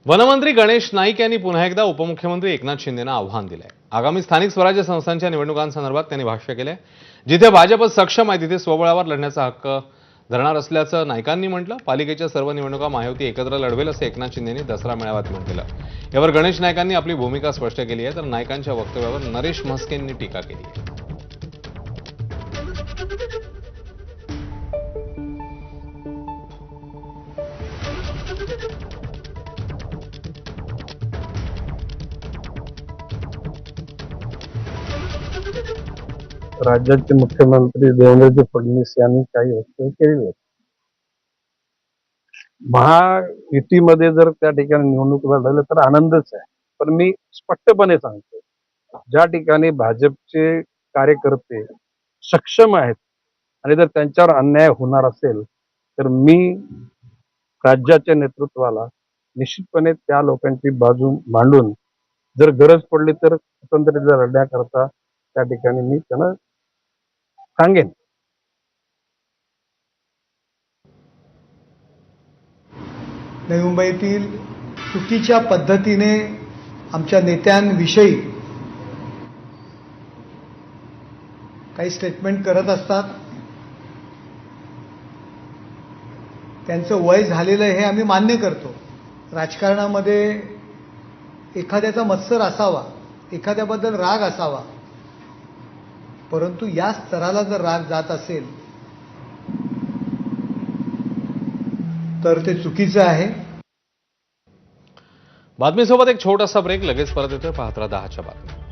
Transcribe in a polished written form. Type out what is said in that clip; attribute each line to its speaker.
Speaker 1: वनमंत्री गणेश नाईक यांनी पुन्हा एकदा उपमुख्यमंत्री एकनाथ शिंदेंना आव्हान दिलंय। आगामी स्थानिक स्वराज्य संस्थांच्या निवडणुकांसंदर्भात त्यांनी भाष्य केलंय। जिथे भाजप सक्षम आहे तिथे स्वबळावर लढण्याचा हक्क धरणार असल्याचं नाईकांनी म्हटलं। पालिकेच्या सर्व निवडणुका महायुती एकत्र लढवेल असं एकनाथ शिंदेंनी दसरा मेळाव्यात म्हटलं। यावर गणेश नाईकांनी आपली भूमिका स्पष्ट केली आहे, तर नाईकांच्या वक्तव्यावर नरेश म्हस्केंनी टीका केली आहे।
Speaker 2: राज्याचे मुख्यमंत्री देवेंद्रजी फडणवीस यांनी काही वक्तव्य केलेली आहेत। महायुतीमध्ये जर त्या ठिकाणी निवडणूक लढवलं तर आनंदच आहे, पण मी स्पष्टपणे सांगतो, ज्या ठिकाणी भाजपचे कार्यकर्ते सक्षम आहेत आणि जर त्यांच्यावर अन्याय होणार असेल तर मी राज्याच्या नेतृत्वाला निश्चितपणे त्या लोकांची बाजू मांडून जर गरज पडली तर स्वतंत्ररित्या लढण्याकरता त्या ठिकाणी मी त्यांना सांगेन।
Speaker 3: नवी मुंबईतील चुकीच्या पद्धतीने आमच्या नेत्यांविषयी काही स्टेटमेंट करत असतात। त्यांचं वय झालेलं हे आम्ही मान्य करतो। राजकारणामध्ये एखाद्याचा मत्सर असावा, एखाद्याबद्दल राग असावा, परंतु या स्तराला जर राग जात असेल तर ते चुकीचं आहे।
Speaker 1: बातमीसोबत एक छोटासा ब्रेक, लगेच परत येतोय। पाहत राहा 10च्या बातम्या।